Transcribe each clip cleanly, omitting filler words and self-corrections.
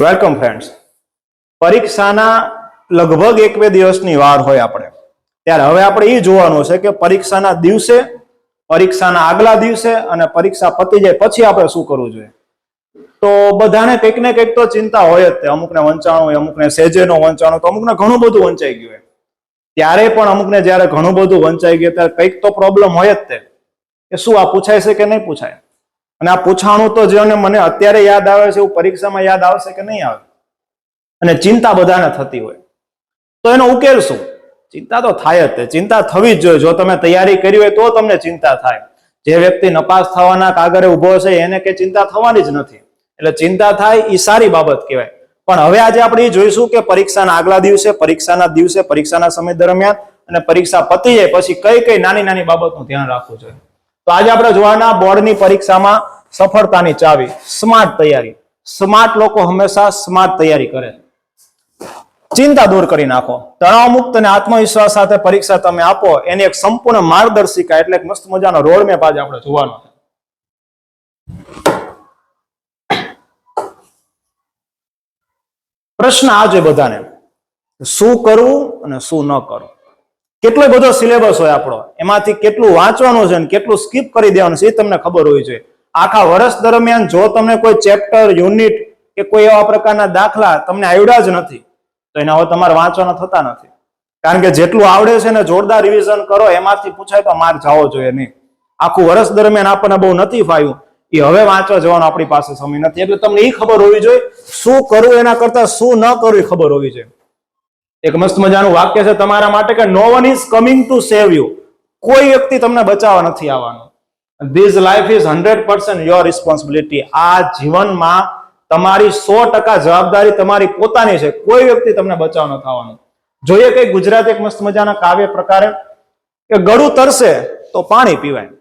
Welcome friends. પરીક્ષાના લગભગ 1-2 દિવસની વાર હોય આપણે, ત્યારે હવે આપણે એ જોવાનું છે કે પરીક્ષાના દિવસે, પરીક્ષાના આગલા દિવસે અને પરીક્ષા પતી જાય પછી આપણે શું કરવું જોઈએ. તો બધાને કંઈક ને કંઈક તો ચિંતા હોય જ. અમુકને વંચાણું હોય, અમુકને સેજેનો વંચાણું, તો અમુકને ઘણું બધું વંચાઈ ગયું હોય. ત્યારે પણ અમુકને જ્યારે ઘણું બધું વંચાઈ ગયું ત્યારે કંઈક તો પ્રોબ્લેમ હોય જ તે કે શું આ પૂછાય છે કે નહીં પૂછાય, અને આ પૂછાણું તો જેને મને અત્યારે યાદ આવે છે એવું પરીક્ષામાં યાદ આવશે કે નહીં આવે. અને ચિંતા બધાને થતી હોય તો એનો ઉકેલ શું? ચિંતા તો થાય જ. ચિંતા થવી જ જોઈએ. જો તમે તૈયારી કરી હોય તો તમને ચિંતા થાય. જે વ્યક્તિ નપાસ થવાના કાગરે ઉભો છે એને કે ચિંતા થવાની જ નથી. એટલે ચિંતા થાય એ સારી બાબત કહેવાય. પણ હવે આજે આપણે એ જોઈશું કે પરીક્ષાના આગલા દિવસે, પરીક્ષાના દિવસે, પરીક્ષાના સમય દરમિયાન અને પરીક્ષા પતી જાય પછી કઈ કઈ નાની નાની બાબતનું ધ્યાન રાખવું જોઈએ. તો આજે આપણે જોવાના બોર્ડની પરીક્ષામાં સફળતાની ચાવી સ્માર્ટ તૈયારી. સ્માર્ટ લોકો હંમેશા સ્માર્ટ તૈયારી કરે. ચિંતા દૂર કરી નાખો, તણાવ મુક્ત અને આત્મવિશ્વાસ સાથે પરીક્ષા તમે આપો એની એક સંપૂર્ણ માર્ગદર્શિકા એટલે એક મસ્ત મજાનો રોડ મેપ આજે આપણે જોવાનો છે. પ્રશ્ન આ છે બધાને, શું કરવું અને શું ન કરવું. કેટલો બધો સિલેબસ હોય આપણો, એમાંથી કેટલું વાંચવાનું છે અને કેટલું સ્કીપ કરી દેવાનું છે એ તમને ખબર હોવી જોઈએ. આખા વર્ષ દરમિયાન જો તમને કોઈ ચેપ્ટર, યુનિટ કે કોઈ એવા પ્રકારના દાખલા તમને આવડ્યા જ નથી તો એના હવે તમારે વાંચવાના થતા નથી. કારણ કે જેટલું આવડે છે ને જોરદાર રિવિઝન કરો, એમાંથી પૂછાય તો માર્ક જવો જોઈએ નહીં. આખું વર્ષ દરમિયાન આપણને બહુ નથી ફાવ્યું, એ હવે વાંચવા જવાનો આપણી પાસે સમય નથી. એટલે તમને એ ખબર હોવી જોઈએ શું કરવું એના કરતા શું ન કરવું એ ખબર હોવી જોઈએ. એક મસ્ત મજાનું વાક્ય છે તમારા માટે કે no one is coming to save you. કોઈ વ્યક્તિ તમને બચાવવા નથી આવવાનું. This life is 100% your responsibility. આ જીવનમાં તમારી 100% જવાબદારી તમારી પોતાની છે. કોઈ વ્યક્તિ તમને બચાવ ન થવાનું. જોઈએ કે ગુજરાતી એક મસ્ત મજાના કાવ્ય પ્રકારે કે ગળું તરસે તો પાણી પીવાય.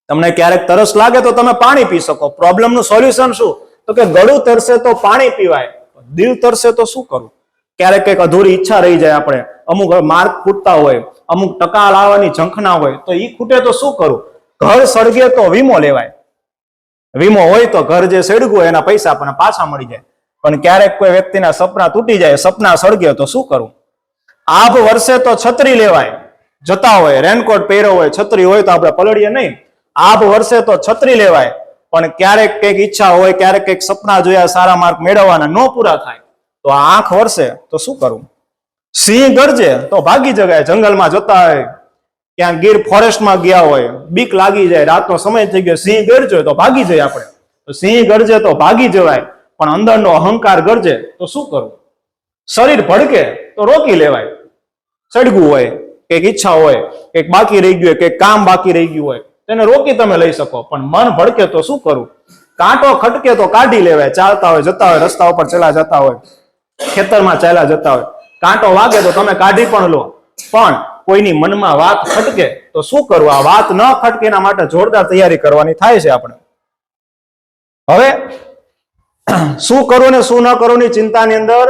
તમને ક્યારેક તરસ લાગે તો તમે પાણી પી શકો. પ્રોબ્લેમનું સોલ્યુશન શું? તો કે ગળું તરસે તો પાણી પીવાય, દિલ તરસે તો શું કરવું? ક્યારેક કંઈક અધૂરી ઈચ્છા રહી જાય, આપણે અમુક માર્ક ખૂટતા હોય, અમુક ટકા લાવવાની ઝંખના હોય તો ઈ ખૂટે તો શું કરવું? ઘર સળગે તો વીમો લેવાય. વીમો હોય તો ઘર જે સળગ્યું હોય એના પૈસા આપણને પાછા મળી જાય. પણ ક્યારેક કોઈ વ્યક્તિના સપના તૂટી જાય, સપના સળગે તો શું કરવું? આભ વરસે તો છત્રી લેવાય. જતા હોય, રેનકોટ પહેર્યો હોય, છત્રી હોય તો આપણે પલળીએ નહીં. આભ વરસે તો છત્રી લેવાય, પણ ક્યારેક કંઈક ઈચ્છા હોય, ક્યારેક કંઈક સપના જોયા, સારા માર્ક મેળવવાના, ન પૂરા થાય તો આંખ વરસે તો શું કરવું? સિંહ ગરજે તો ભાગી જવાય. જંગલમાં જતા હોય, ક્યાં ગીર ફોરેસ્ટમાં ગયા હોય, બીક લાગી જાય, રાતનો સમય થઈ ગયો, સિંહ ગરજે તો ભાગી જાય આપણે. તો સિંહ ગરજે તો ભાગી જવાય, પણ અંદરનો અહંકાર ગરજે તો શું કરવું? શરીર ભડકે તો રોકી લેવાય. સળગવું હોય, કંઈક ઈચ્છા હોય, કંઈક બાકી રહી ગયું હોય, કંઈક કામ બાકી રહી ગયું હોય તેને રોકી તમે લઈ શકો. પણ મન ભડકે તો શું કરવું? કાંટો ખટકે તો કાઢી લેવાય. ચાલતા હોય, જતા હોય, રસ્તા ઉપર ચલા જતા હોય, ખેતરમાં ચાલ્યા જતા હોય, કાંટો વાગે તો તમે કાઢી પણ લો. પણ કોઈની મનમાં વાત ખટકે તો શું કરવું? આ વાત ન ખટકે એના માટે જોરદાર તૈયારી કરવાની થાય છે આપણે. હવે શું કરવું ને શું ન કરવું ની ચિંતાની અંદર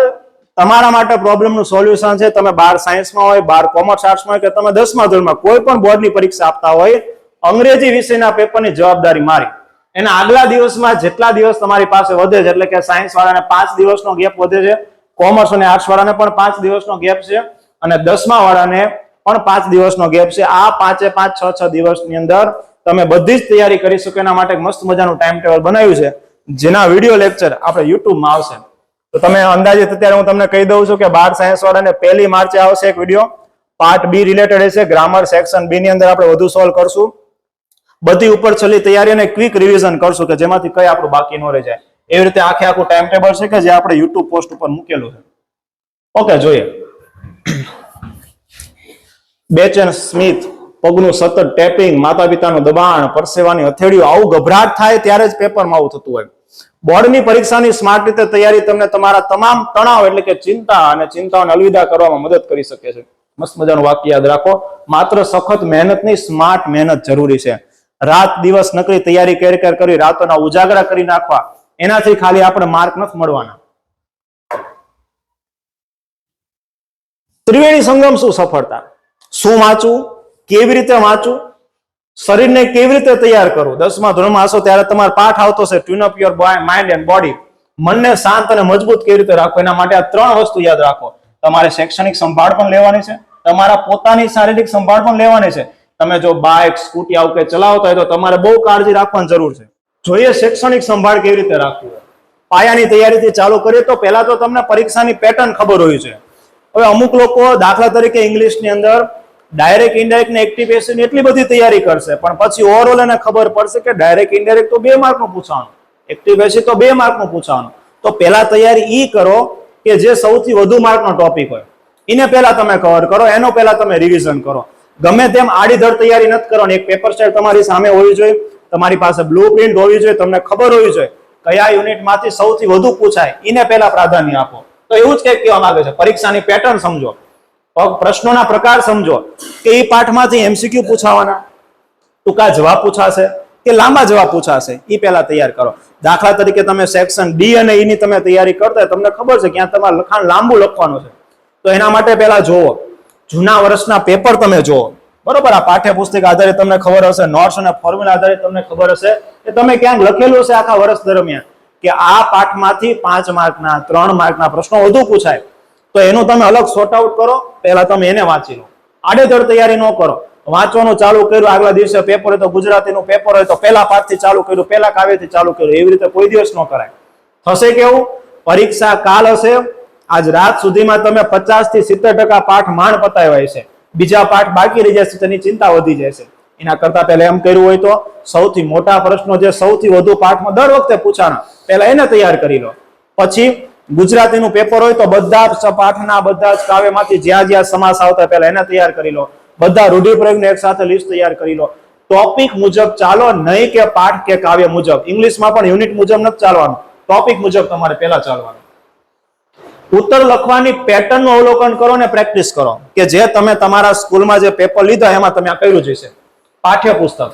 તમારા માટે પ્રોબ્લેમનું સોલ્યુશન છે. તમે 12 સાયન્સમાં હોય, 12 કોમર્સ આર્ટ્સમાં હોય કે તમે 10મા ધોરણમાં કોઈ પણ બોર્ડની પરીક્ષા આપતા હોય, અંગ્રેજી વિષયના પેપરની જવાબદારી મારી. એના આગલા દિવસમાં જેટલા દિવસ તમારી પાસે વધે છે, એટલે કે સાયન્સ વાળાને 5 દિવસનો ગેપ વધે છે, કોમર્સ અને આર્ટ્સ વાળાને પણ 5 દિવસનો ગેપ છે, અને 10મા વાળાને પણ 5 દિવસનો ગેપ છે. આ 5 6 દિવસની અંદર તમે બધી જ તૈયારી કરી શકો એના માટે મસ્ત મજાનું ટાઈમ ટેબલ બનાવ્યું છે, જેના વિડીયો લેક્ચર આપણે યુટ્યુબમાં આવશે. તો તમે અંદાજિત અત્યારે હું તમને કહી દઉં છું કે 12 સાયન્સ વાળાને 1 માર્ચે આવશે એક વિડીયો. પાર્ટ બી રિલેટેડ હશે. ગ્રામર સેક્શન બી ની અંદર આપણે વધુ સોલ્વ કરશું. બધી ઉપર છેલ્લી તૈયારી અને ક્વિક રિવિઝન કરશું કે જેમાંથી કઈ આપણું બાકી ન રહી જાય. એવી રીતે આખું ટાઈમ ટેબલ છે કે જે આપણે યુટ્યુબ પોસ્ટ ઉપર મૂકેલું છે. ઓકે, જોઈએ. બેચેન સ્મિથ, પગનું સતત ટેપિંગ, માતા પિતાનું દબાણ, પરસેવાની હથેળીઓ, આવું ગભરાટ થાય ત્યારે જ પેપરમાં આવું થતું હોય. બોર્ડની પરીક્ષાની સ્માર્ટ રીતે તૈયારી તમને તમારા તમામ તણાવ એટલે કે ચિંતા અને ચિંતાઓને અલવિદા કરવામાં મદદ કરી શકે છે. મસ્ત મજાનું વાક્ય યાદ રાખો. માત્ર સખત મહેનત નહીં, સ્માર્ટ મહેનત જરૂરી છે. રાત દિવસ નકરી તૈયારી કરી રાતોના ઉજાગરા કરી નાખવા એનાથી ખાલી આપણે માર્ક નથી મળવાના. ત્રિવેણી સંગમ શું સફળતા? શું વાંચવું, કેવી રીતે વાંચવું, શરીરને કેવી રીતે તૈયાર કરવું. 10મા ધોરણમાં હશો ત્યારે તમારો પાઠ આવતો છે tune up your mind and body. મનને શાંત અને મજબૂત કેવી રીતે રાખો એના માટે આ 3 વસ્તુ યાદ રાખો. તમારે શૈક્ષણિક સંભાળ પણ લેવાની છે, તમારા પોતાની શારીરિક સંભાળ પણ લેવાની છે. તમે જો બાઇક, સ્કૂટી આવું કે ચલાવતા હોય તો તમારે બહુ કાળજી રાખવાની જરૂર છે. જોઈએ શૈક્ષણિક સંભાળ કેવી રીતે રાખવી. પાયાની તૈયારીથી ચાલુ કરીએ તો પહેલા તો તમને પરીક્ષાની પેટર્ન ખબર હોવી જોઈએ. હવે અમુક લોકો દાખલા તરીકે ઇંગ્લિશની અંદર ડાયરેક્ટ ઇનડાયરેક્ટ ને એક્ટિવ પેસિવ એટલી બધી તૈયારી કરશે, પણ પછી ઓવરઓલ એને ખબર પડશે કે ડાયરેક્ટ ઇનડાયરેક્ટ તો 2 માર્કનું પૂછવાનું, એક્ટિવ પેસિવ તો 2 માર્કનું પૂછવાનું. તો પહેલા તૈયારી ઈ કરો કે જે સૌથી વધુ માર્કનો ટોપિક હોય એને પહેલા તમે કવર કરો, એનો પહેલા તમે રિવિઝન કરો. ગમે તેમ આડીધડ તૈયારી નથી કરવાની. એક પેપર સેટ તમારી સામે હોવી જોઈએ, તમારી પાસે બ્લુ પ્રિન્ટ હોવી જોઈએ, તમને ખબર હોવી જોઈએ કયા યુનિટમાંથી સૌથી વધુ પૂછાય એને પહેલા પ્રાધાન્ય આપો. તો એવું જ કંઈક કહેવા માંગે છે. પરીક્ષાની પેટર્ન સમજો, પ્રશ્નોના પ્રકાર સમજો કે એ પાઠમાંથી એમસીક્યુ પૂછાવાના, ટૂંકા જવાબ પૂછાશે કે લાંબા જવાબ પૂછાશે, એ પહેલા તૈયાર કરો. દાખલા તરીકે તમે સેક્શન ડી અને ઈ ની તમે તૈયારી કરતા હોય, તમને ખબર છે ક્યાં તમારે લખાણ લાંબુ લખવાનું છે, તો એના માટે પહેલા જોવો જૂના વર્ષના પેપર તમે જોવો. બરોબર, આ પાઠ્યપુસ્તક આધારિત તમને ખબર હશે, નોટ્સ અને ફોર્મ્યુલા આધારિત તમને ખબર હશે કે તમે ક્યાંક લખેલું છે આખા વર્ષ દરમિયાન કે આ પાઠમાંથી 5 માર્કના 3 માર્કના પ્રશ્નો વધુ પૂછાય, તો એનું તમે અલગ સોર્ટ આઉટ કરો. પહેલા તમે એને વાંચી લો, આડેધડ તૈયારી ન કરો. વાંચવાનું ચાલુ કર્યું, આગલા દિવસે પેપર હોય તો ગુજરાતીનું પેપર હોય તો પહેલા પાઠથી ચાલુ કર્યું, પહેલા કાવ્યથી ચાલુ કર્યું, એવી રીતે કોઈ દિવસ ન કરાય. થશે કેવું, પરીક્ષા કાલ હશે, આજ રાત સુધીમાં તમે 50 થી 70% પાઠ માંડ પતાવ્યા છે, બીજા પાઠ બાકી રહી જશે, તેની ચિંતા વધી જશે. એના કરતા પહેલા એમ કર્યું હોય તો સૌથી મોટા પ્રશ્નો જે સૌથી વધુ પાઠમાં દર વખતે પૂછાના, પહેલા એને તૈયાર કરી લો. પછી ગુજરાતીનું પેપર હોય તો બધા જ પાઠના બધા જ કાવ્યમાંથી જ્યાં જ્યાં સમાસ આવતા પહેલા એને તૈયાર કરી લો. બધા રૂઢિપ્રયોગને એક સાથે લિસ્ટ તૈયાર કરી લો. ટોપિક મુજબ ચાલો, નહીં કે પાઠ કે કાવ્ય મુજબ. ઇંગ્લિશમાં પણ યુનિટ મુજબ નથી ચાલવાનું, ટોપિક મુજબ તમારે પહેલા ચાલવાનું. ઉત્તર લખવાની પેટર્નનું અવલોકન કરો ને પ્રેક્ટિસ કરો કે જે તમે તમારા સ્કૂલમાં જે પેપર લીધા એમાં તમે આ કર્યું જ હશે. પાઠ્યપુસ્તક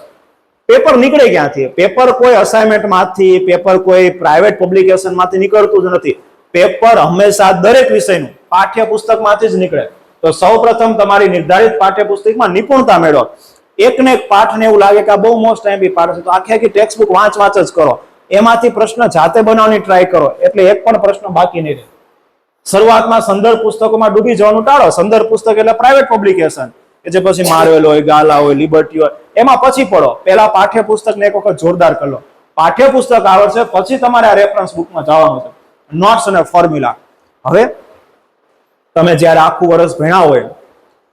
પેપર નીકળે ક્યાંથી? પેપર કોઈ અસાઇનમેન્ટમાંથી, પેપર કોઈ પ્રાઇવેટ પબ્લિકેશનમાંથી નીકળતું જ નથી. પેપર હંમેશા દરેક વિષયનું પાઠ્યપુસ્તકમાંથી જ નીકળે. તો સૌપ્રથમ તમારી નિર્ધારિત પાઠ્યપુસ્તકમાં નિપુણતા મેળવો. એકને એક પાઠને એવું લાગે કે આ બહુ મોસ્ટ એમપી પાઠ છે તો આખી આખી ટેક્સ્ટ બુક વાંચ જ કરો. એમાંથી પ્રશ્ન જાતે બનાવવાની ટ્રાય કરો, એટલે એક પણ પ્રશ્ન બાકી નહીં રહે. શરૂઆતમાં સંદર્ભ પુસ્તકોમાં ડૂબી જવાનું ટાળો. સંદર્ભ પુસ્તક એટલે પ્રાઇવેટ પબ્લિકેશન કે જે પછી માર્વેલ હોય, ગાલા હોય, લિબર્ટી હોય, એમાં પછી પડો. પહેલા પાઠ્યપુસ્તકને એક વખત જોરદાર કરી લો. પાઠ્યપુસ્તક આવડશે પછી તમારે આ રેફરન્સ બુકમાં જવાનું છે, નોટ્સ અને ફોર્મ્યુલા. હવે તમે જ્યારે આખું વર્ષ ભણ્યા હોય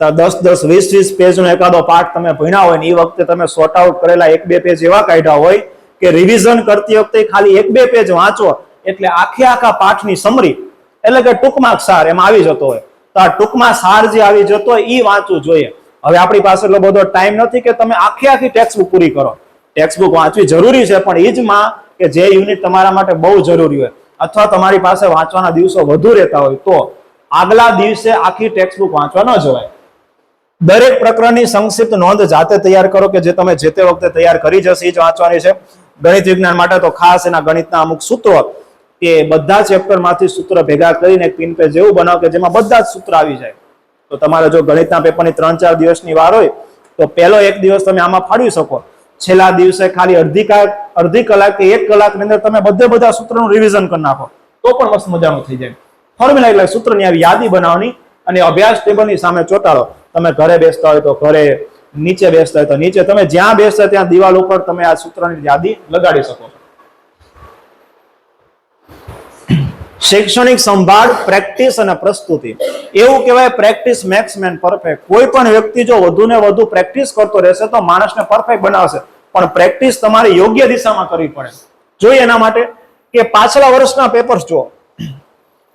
તો 10-10, 20-20 પેજનો એકાદો પાઠ તમે ભણ્યા હોય ને એ વખતે તમે સોર્ટ આઉટ કરેલા 1-2 પેજ એવા કાઢ્યા હોય કે રિવિઝન કરતી વખતે ખાલી 1-2 પેજ વાંચો એટલે આખા પાઠની સમરી, એટલે કે ટૂંકમાં સાર એમાં આવી જતો હોય. તો આ ટૂંકમાં સાર જે આવી જતો હોય એ વાંચવું જોઈએ. હવે આપણી પાસે એટલો બધો ટાઈમ નથી કે તમે આખી ટેક્સ્ટ બુક પૂરી કરો. ટેક્સ્ટ બુક વાંચવી જરૂરી છે, પણ એ જ માં કે જે યુનિટ તમારા માટે બહુ જરૂરી હોય અથવા તમારી પાસે વાંચવાના દિવસો વધુ રહેતા હોય તો આગલા દિવસે આખી ટેક્સ્ટ બુક વાંચવા ન જવાય. દરેક પ્રકરણની સંક્ષિપ્ત નોંધ જાતે તૈયાર કરો કે જે તમે જે તે વખતે તૈયાર કરી જશે એ જ વાંચવાની છે. ગણિત વિજ્ઞાન માટે તો ખાસ એના ગણિતના અમુક સૂત્રો કે બધા ચેપ્ટરમાંથી સૂત્ર ભેગા કરીને એક પિન પેજ જેવું બનાવો કે જેમાં બધા જ સૂત્ર આવી જાય. તો તમારે જો ગણિતના પેપરની 3-4 દિવસની વાર હોય તો પહેલો એક દિવસ તમે આમાં ફાળવી શકો. છેલ્લા દિવસે ખાલી અડધી કલાક કે 1 કલાકની અંદર તમે બધા સૂત્રોનું રિવિઝન કરી નાખો તો પણ મસ્ત મજાનું થઈ જાય. ફોર્મ્યુલા એટલે સૂત્રની આવી યાદી બનાવવાની અને અભ્યાસ ટેબલની સામે ચોંટાડો. તમે ઘરે બેસતા હોય તો ઘરે, નીચે બેસતા હોય તો નીચે, તમે જ્યાં બેસતા ત્યાં દિવાલ ઉપર તમે આ સૂત્રની યાદી લગાડી શકો છો. શૈક્ષણિક સંભાળ, પ્રેક્ટિસ અને પ્રસ્તુતિ. એવું કહેવાય પ્રેક્ટિસ મેક્સ મેન પરફેક્ટ. કોઈ પણ વ્યક્તિ જો વધુ ને વધુ પ્રેક્ટિસ કરતો રહેશે તો માણસને પરફેક્ટ બનાવશે, પણ પ્રેક્ટિસ તમારે યોગ્ય દિશામાં કરવી પડે. જોઈએ એના માટે કે પાછલા વર્ષના પેપર્સ જુઓ.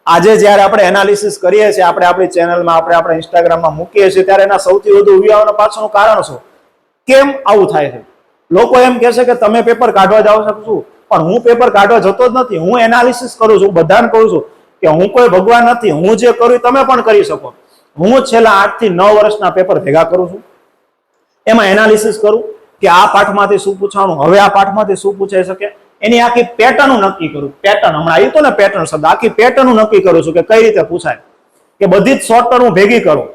આજે જ્યારે આપણે એનાલિસિસ કરીએ છીએ, આપણે આપણી ચેનલમાં, આપણે ઇન્સ્ટાગ્રામમાં મૂકીએ છીએ, ત્યારે એના સૌથી વધુ ઉવિયાઓના પાછળનું કારણ શું? કેમ આવું થાય છે? લોકો એમ કહે છે કે તમે પેપર કાઢવા જાઓ છો શું? પણ હું પેપર કાઢવા જતો જ નથી, હું એનાલિસિસ કરું છું. બધાને કહું છું કે હું કોઈ ભગવાન નથી, હું જે કરું તમે પણ કરી શકો. હું છેલ્લા 8 થી 9 વર્ષના પેપર ભેગા કરું છું, એમાં એનાલિસિસ કરું કે આ પાઠમાંથી શું પૂછવાનું, હવે આ પાઠમાંથી શું પૂછાઈ શકે, એની આખી પેટર્ન નક્કી કરું. પેટર્ન હમણાં આવ્યું તો ને પેટર્ન શબ્દ, આખી પેટર્ન નક્કી કરું છું કે કઈ રીતે પૂછાય, કે બધી જ શોર્ટ ટર્મ હું ભેગી કરું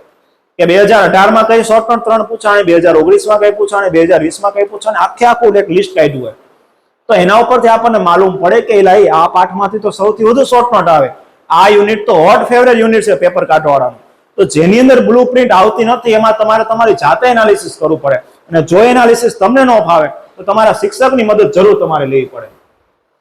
કે 2018માં કઈ શોર્ટ ટર્મ 3 પૂછાણી, 2019માં કઈ પૂછાણી, 2020માં કઈ પૂછાણી, આખું એક લિસ્ટ કાઢ્યું હોય. તો એના ઉપરથી આપણને માલુમ પડે કે લાઈ આ પાઠમાંથી તો સૌથી વધુ શોર્ટ નોટ આવે, આ યુનિટ તો હોટ ફેવરેટ યુનિટ છે પેપર કાઢવાવાળાનું. તો જેની અંદર બ્લુ પ્રિન્ટ આવતી નથી એમાં તમારે તમારી જાતે એનાલિસિસ કરવું પડે, અને જો એનાલિસિસ તમને ન ફાવે તો તમારા શિક્ષકની મદદ જરૂર તમારે લેવી પડે.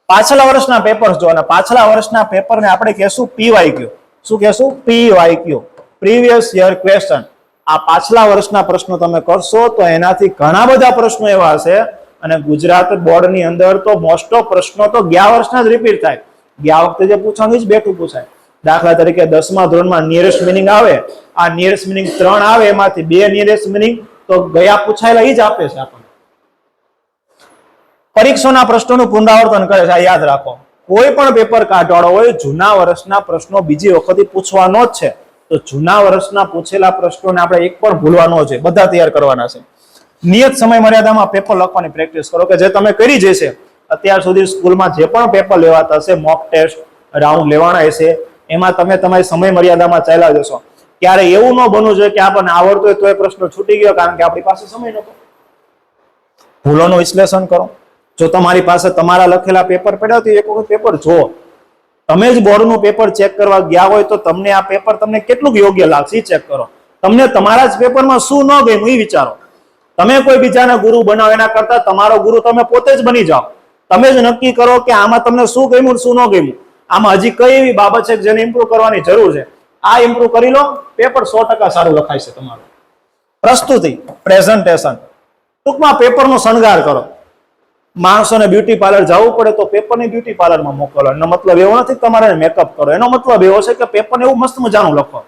પાછલા વર્ષના પેપર જો, અને પાછલા વર્ષના પેપરને આપણે કહેશું પીવાયક્યુ. શું કહેશું? PYQ, previous year question. આ પાછલા વર્ષના પ્રશ્નો તમે કરશો તો એનાથી ઘણા બધા પ્રશ્નો એવા હશે, અને ગુજરાત બોર્ડની અંદર તો મોસ્ટ ઓફ પ્રશ્નો તો ગયા વર્ષના જ રિપીટ થાય. ગયા વખતે જે પૂછવાનું જ બેઠું પૂછાય. દાખલા તરીકે 10મા ધોરણમાં નિયરેસ્ટ મિનિંગ આવે, આ નિયરેસ્ટ મિનિંગ 3 આવે, એમાંથી 2 નિયરેસ્ટ મિનિંગ તો ગયા પૂછાયેલા એ જ આપે છે આપણને. પરીક્ષાના પ્રશ્નોનું પુનરાવર્તન કરે છે, આ યાદ રાખો. કોઈ પણ પેપર કાઢવાળો હોય જૂના વર્ષના પ્રશ્નો બીજી વખત પૂછવાનો જ છે, તો જૂના વર્ષના પૂછેલા પ્રશ્નોને આપણે એક પણ ભૂલવાનો છે, બધા તૈયાર કરવાના છે. નિયત સમય મર્યાદામાં પેપર લખવાની પ્રેક્ટિસ કરો, કે જે તમે કરી જશે અત્યાર સુધી સ્કૂલમાં જે પણ પેપર લેવાતા હશે, મોક ટેસ્ટ રાઉન્ડ લેવાના હશે, એમાં તમે તમારી સમય મર્યાદામાં ચાલ્યા જશો. ક્યારે એવું ન બનવું જોઈએ કે આપણને આવડતો હોય તો એ પ્રશ્ન છૂટી ગયો કારણ કે આપણી પાસે સમય નહોતો. ભૂલોનું વિશ્લેષણ કરો. જો તમારી પાસે તમારા લખેલા પેપર પડ્યા તો એક વખત પેપર જુઓ. તમે જ બોર્ડનું પેપર ચેક કરવા ગયા હોય તો તમને આ પેપર તમને કેટલું યોગ્ય લાગશે એ ચેક કરો. તમને તમારા જ પેપરમાં શું ન ગયું એ વિચારો. તમે કોઈ બીજાના ગુરુ બનાવો એના કરતા તમારો ગુરુ તમે પોતે જ બની જાઓ. તમે જ નક્કી કરો કે આમાં તમને શું ગમ્યું શું ન ગમ્યું, આમાં હજી કઈ એવી બાબત છે જેને ઇમ્પ્રુવ કરવાની જરૂર છે, આ ઇમ્પ્રુવ કરી લો, પેપર 100% સારું લખાય છે તમારું. પ્રસ્તુતિ, પ્રેઝન્ટેશન, ટૂંકમાં પેપરનો શણગાર કરો. માણસોને બ્યુટી પાર્લર જવું પડે તો પેપરને બ્યુટી પાર્લરમાં મોકલો. એનો મતલબ એવો નથી કે તમારે મેકઅપ કરો, એનો મતલબ એવો છે કે પેપરને એવું મસ્ત મજાનું લખો.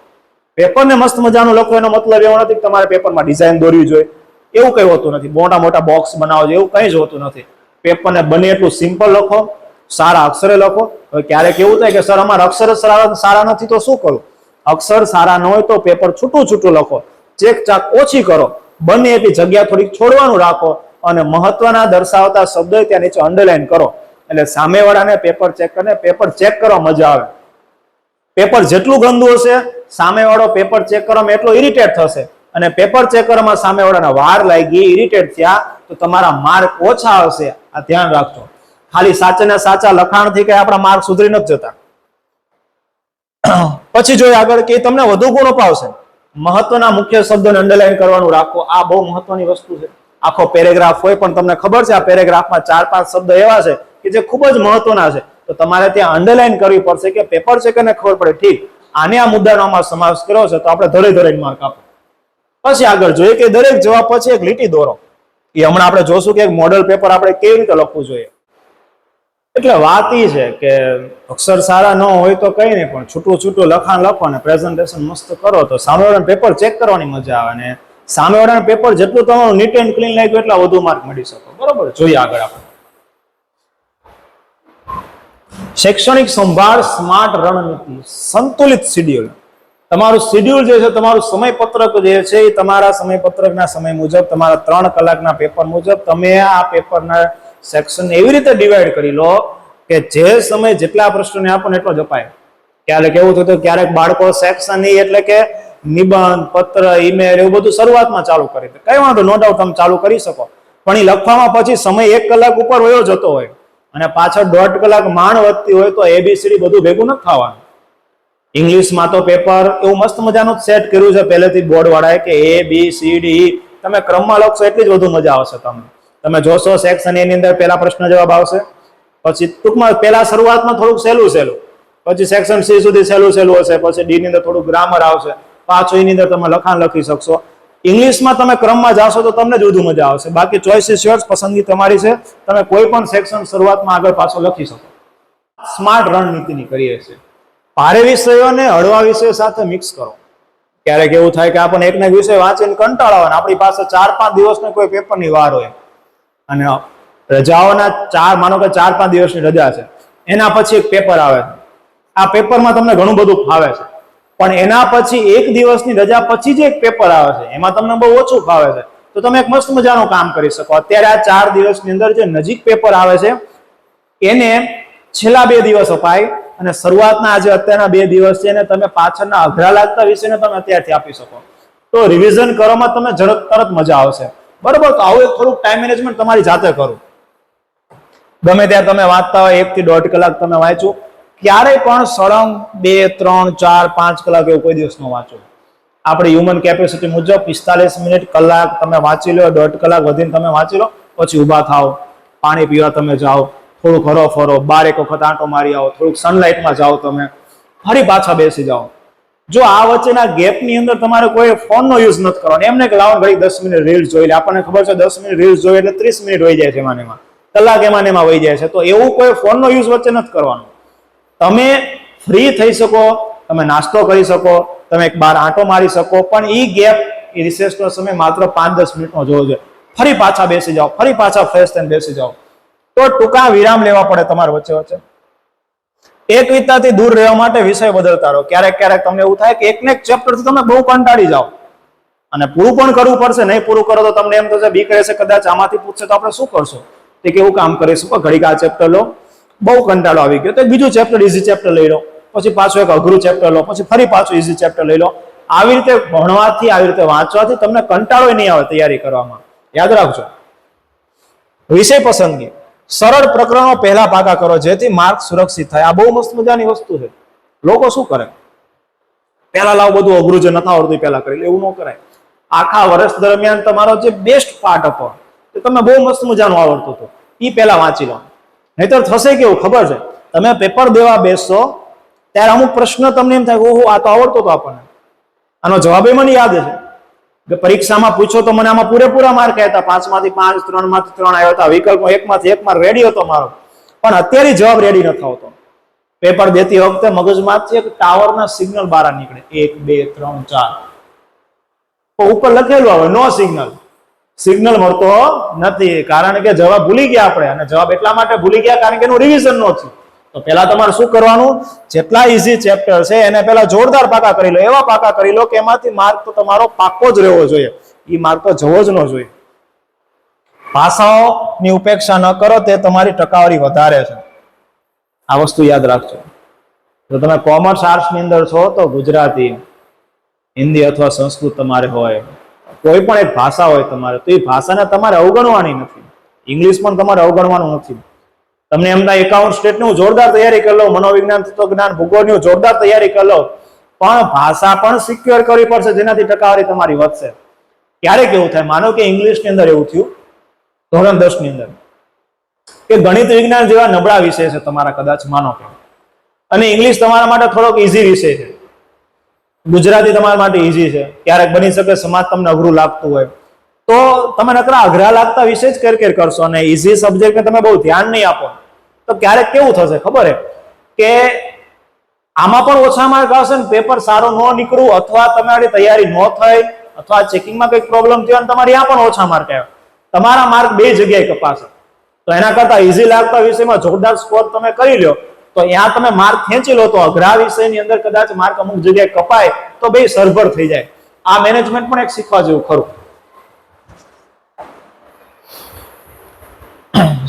પેપરને મસ્ત મજાનું લખો એનો મતલબ એવો નથી કે તમારે પેપરમાં ડિઝાઇન દોરવી જોઈએ, એવું કઈ હોતું નથી. મોટા મોટા બોક્સ બનાવો જોઈએ એવું કઈ જ હોતું નથી. પેપરને બને એટલું સિમ્પલ લખો, સારા અક્ષરે લખો. હવે ક્યારેક એવું થાય કે સર અમારા અક્ષર જ સારા નથી તો શું કરું? અક્ષર સારા ન હોય તો પેપર છૂટું છૂટું લખો, ચેક ચાક ઓછી કરો, બને એટલી જગ્યા થોડીક છોડવાનું રાખો, અને મહત્વના દર્શાવતા શબ્દો ત્યાં નીચે અંડરલાઈન કરો. એટલે સામેવાળાને પેપર ચેક કરીને પેપર ચેક કરવા મજા આવે. પેપર જેટલું ગંદુ હશે સામેવાળો પેપર ચેક કરવામાં એટલો ઇરિટેટ થશે, અને પેપર ચેક કરવામાં સામેવાળાના વાર લાગી, ઇરિટેટ થયા તો તમારા માર્ક ઓછા આવશે. આ ધ્યાન રાખજો. ખાલી સાચા ને સાચા લખાણથી કે આપણા માર્ક સુધરી નથી જતા. પછી જોઈએ આગળ કે તમને વધુ ગુણ અપાવશે. મહત્વના મુખ્ય શબ્દોને અંડરલાઈન કરવાનું રાખો. આ બહુ મહત્વની વસ્તુ છે. આખો પેરેગ્રાફ હોય પણ તમને ખબર છે આ પેરેગ્રાફમાં 4-5 શબ્દ એવા છે કે જે ખૂબ જ મહત્વના છે, તો તમારે ત્યાં અંડરલાઈન કરવી પડશે કે પેપર છે કે ખબર પડે ઠીક આને આ મુદ્દાનો આમાં સમાવેશ કર્યો છે તો આપણે ધરે માર્ક આપો. પછી આગળ જોઈએ કે દરેક જવાબ પછી એક લીટી દોરો. એ હમણાં આપણે જોશું કે એક મોડેલ પેપર આપણે કેવી રીતે લખવું જોઈએ. એટલે વાત એ છે કે અક્ષર સારા ન હોય તો કઈ નહીં, પણ છૂટું છૂટું લખાણ લખો અને પ્રેઝન્ટેશન મસ્ત કરો તો સામેવાળાને પેપર ચેક કરવાની મજા આવે, અને સામેવાળાનું પેપર જેટલું તમારું નીટ એન્ડ ક્લીન લાગ્યું એટલા વધુ માર્ક મળી શકો. બરોબર, જોઈએ આગળ આપણે. શૈક્ષણિક સંભાળ સ્માર્ટ રણનીતિ, સંતુલિત શિડ્યુલ. તમારું શિડ્યુલ જે છે, તમારું સમયપત્રક જે છે એ તમારા સમયપત્રકના સમય મુજબ, તમારા 3 કલાકના પેપર મુજબ તમે આ પેપરના સેક્શન એવી રીતે ડિવાઈડ કરી લો કે જે સમય જેટલા પ્રશ્નોને આપણને એટલો જ અપાય. ક્યારેક એવું થતું ક્યારેક બાળકો સેક્શન એટલે કે નિબંધ, પત્ર, ઈમેલ એવું બધું શરૂઆતમાં ચાલુ કરી દે. કઈ વાંધો, નો ડાઉટ તમે ચાલુ કરી શકો, પણ એ લખવામાં પછી સમય 1 કલાક ઉપર વયો જતો હોય અને પાછળ 1.5 કલાક માંડ વધતી હોય તો ABCD બધું ભેગું નથી થવાનું. ઇંગ્લિશમાં તો પેપર એવું મસ્ત મજાનું સેટ કર્યું છે પહેલેથી બોર્ડ વાળાએ કે ABCD તમે ક્રમમાં લખશો એટલી જ વધુ મજા આવશે. તમે જોશો સેક્શન A ની અંદર પહેલા પ્રશ્ન જવાબ આવશે, પછી ટૂંકમાં પહેલા શરૂઆતમાં થોડુંક સહેલું, પછી સેક્શન C સુધી સહેલું હશે, પછી D ની અંદર થોડું ગ્રામર આવશે, પાછું એની અંદર તમે લખાણ લખી શકશો. ઇંગ્લિશમાં તમે ક્રમમાં જાશો તો તમને જ વધુ મજા આવશે. બાકી ચોઇસ ઇઝ યોર્સ, પસંદગી તમારી છે. તમે કોઈ પણ સેક્શન શરૂઆતમાં આગળ પાછો લખી શકો. સ્માર્ટ રણનીતિની કરીએ છીએ. ભારે વિષયોને હળવા વિષયો સાથે મિક્સ કરો. ક્યારેક એવું થાય કે આપણને એકને એક વિષય વાંચીને કંટાળો આવે, આપણી પાસે 4-5 દિવસની કોઈ પેપરની વાર હોય અને રજાઓના માનો કે 4-5 દિવસની રજા છે, એના પછી એક પેપર આવે છે. આ પેપરમાં તમને ઘણું બધું ફાવે છે, પણ એના પછી 1 દિવસની રજા પછી જે એક પેપર આવે છે એમાં તમને બહુ ઓછું ફાવે છે, તો તમે એક મસ્ત મજાનું કામ કરી શકો. અત્યારે આ 4 દિવસની અંદર જે નજીક પેપર આવે છે એને છેલ્લા 2 દિવસ અપાય, અને શરૂઆતના આજે અત્યારના 2 દિવસ છે એને તમે પાછળના અઘરા લાગતા વિષયને તમે અત્યારથી આપી શકો. તો રિવિઝન કરવામાં તમે તરત મજા આવશે. બરોબર, તો આવું એક થોડુંક ટાઈમ મેનેજમેન્ટ તમારી જાતે કરો. ગમે ત્યારે તમે વાંચતા હોય 1 થી 1.5 કલાક તમે વાંચો, ક્યારેય પણ સળંગ 2, 3, 4, 5 કલાક એવું કોઈ દિવસ ન વાંચો. આપણી હ્યુમન કેપેસિટી મુજબ 45 મિનિટ, કલાક તમે વાંચી લો, 1.5 કલાક વધીને તમે વાંચી લો, પછી ઊભા થાઓ, પાણી પીવા તમે જાઓ, થોડુંક હરો ફરો, બાર એક વખત આંટો મારી આવો, થોડુંક સનલાઇટમાં જાઓ, તમે ફરી પાછા બેસી જાઓ. જો આ વચ્ચેના ગેપની અંદર તમારે કોઈ ફોનનો યુઝ નથી કરવાનો. એમને કે લાવો ઘડી 10 મિનિટ રીલ્સ જોઈ લે, આપણને ખબર છે 10 મિનિટ રીલ્સ જોઈએ એટલે 30 મિનિટ વહી જાય છે, એમાં કલાક એમાં વહી જાય છે. તો એવું કોઈ ફોનનો યુઝ વચ્ચે નથી કરવાનો. તમે ફ્રી થઈ શકો, તમે નાસ્તો કરી શકો, તમે એક બાર આંટો મારી શકો, પણ એ ગેપ, એ રિસેસનો સમય માત્ર 5-10 મિનિટનો જોવો જોઈએ. ફરી પાછા બેસી જાઓ, ફરી પાછા ફ્રેશ થઈને બેસી જાઓ. તો ટૂંકા વિરામ લેવા પડે તમારે વચ્ચે વચ્ચે. એકવિધતાથી દૂર રહેવા માટે વિષય બદલતા રહો. ક્યારેક ક્યારેક તમને એવું થાય કે એકને એક ચેપ્ટરથી તમે બહુ કંટાળી જાઓ અને પૂરું પણ કરવું પડશે. નહીં પૂરું કરો તો તમને એમ થશે બીક રહેશે કદાચ આમાંથી પૂછશે તો આપણે શું કરશું, તે કેવું કામ કરીશું, ઘડીક આ ચેપ્ટર લો, બહુ કંટાળો આવી ગયો તો બીજું ચેપ્ટર, ઇઝી ચેપ્ટર લઈ લો, પછી પાછું એક અઘરું ચેપ્ટર લો, પછી ફરી પાછું ઇઝી ચેપ્ટર લઈ લો. આવી રીતે ભણવાથી, આવી રીતે વાંચવાથી તમને કંટાળો નહીં આવે તૈયારી કરવામાં. યાદ રાખજો. વિષય પસંદગી, સરળ પ્રકરણો પહેલા પાકા કરો જેથી માર્ક સુરક્ષિત થાય. આ બહુ મસ્ત મજાની વસ્તુ છે. લોકો શું કરે, પહેલા લાવ બધું અઘરું જે નથી આવડતું પહેલા કરી લે, એવું ન કરાય. આખા વર્ષ દરમિયાન તમારો જે બેસ્ટ પાર્ટ હતો, એ તમે બહુ મસ્ત મજાનું આવડતું હતું, એ પહેલા વાંચી લો. નહીતર થશે કેવું ખબર છે, તમે પેપર દેવા બેસશો ત્યારે અમુક પ્રશ્ન તમને એમ થાય ઓહો આ તો આવડતો હતો આપણને, આનો જવાબ એ મને યાદ છે કે પરીક્ષામાં પૂછો તો મને આમાં પૂરેપૂરા માર્ક આવ્યા હતા, 5 માંથી 5, 3 માંથી 3 આવ્યા હતા, વિકલ્પમાં 1 માંથી 1 માર્ક રેડી હતો મારો, પણ અત્યારે જવાબ રેડી નથી આવતો. પેપર દેતી વખતે મગજમાંથી એક ટાવરના સિગ્નલ બહાર નીકળે, 1, 2, 3, 4, તો ઉપર લખેલું આવે નો સિગ્નલ. સિગ્નલ મળતો નથી કારણ કે જવાબ ભૂલી ગયા આપણે, અને જવાબ એટલા માટે ભૂલી ગયા કારણ કે એનું રિવિઝન ન થયું. તો પહેલા તમારે શું કરવાનું, જેટલા ઇઝી ચેપ્ટર છે એને પહેલા જોરદાર પાકા કરી લો, એવા પાકા કરી લો કે એમાંથી માર્ક તો તમારો પાકો જ રહેવો જોઈએ, એ માર્ક તો જવો જ ન જોઈએ. ભાષાઓની ઉપેક્ષા ન કરો, તે તમારી ટકાવારી વધારે છે. આ વસ્તુ યાદ રાખજો. જો તમે કોમર્સ આર્ટ્સ ની અંદર છો તો ગુજરાતી, હિન્દી અથવા સંસ્કૃત તમારે હોય, કોઈ પણ એક ભાષા હોય તમારે, તો એ ભાષાને તમારે અવગણવાની નથી. ઇંગ્લિશ પણ તમારે અવગણવાનું નથી. તમને એમ થાય એકાઉન્ટ સ્ટેટની જોરદાર તૈયારી કરી લો, મનોવિજ્ઞાન, તત્વજ્ઞાન, ભૂગોળની જોરદાર તૈયારી કરી લો, પણ ભાષા પણ સિક્યોર કરવી પડશે જેનાથી ટકાવારી તમારી વધશે. ક્યારેક એવું થાય, માનો કે ઇંગ્લિશની અંદર એવું થયું ધોરણ 10 ની અંદર કે ગણિત વિજ્ઞાન જેવા નબળા વિષય છે તમારા, કદાચ માનો કે, અને ઇંગ્લિશ તમારા માટે થોડોક ઈઝી વિષય છે, ગુજરાતી તમારા માટે ઈઝી છે, ક્યારેક બની શકે સમાજ તમને અઘરું લાગતું હોય, તો તમે નકરા અઘરા લાગતા વિષય જ કેર કરશો અને ઈઝી સબ્જેક્ટને તમે બહુ ધ્યાન નહીં આપો, તો ક્યારેક કેવું થશે ખબર હે કે આમાં પણ ઓછા માર્ક આવશે ને પેપર સારું ન નીકળવું, અથવા તમારી તૈયારી ન થઈ, અથવા ચેકિંગમાં કંઈક પ્રોબ્લેમ થયો અને તમારે ત્યાં પણ ઓછા માર્ક આવ્યા, તમારા માર્ક બે જગ્યાએ કપાશે. તો એના કરતા ઈઝી લાગતા વિષયમાં જોરદાર સ્કોર તમે કરી લો, તો ત્યાં તમે માર્ક ખેંચી લો, તો અઘરા વિષયની અંદર કદાચ માર્ક અમુક જગ્યાએ કપાય તો બે સરભર થઈ જાય. આ મેનેજમેન્ટ પણ એક શીખવા જેવું ખરું.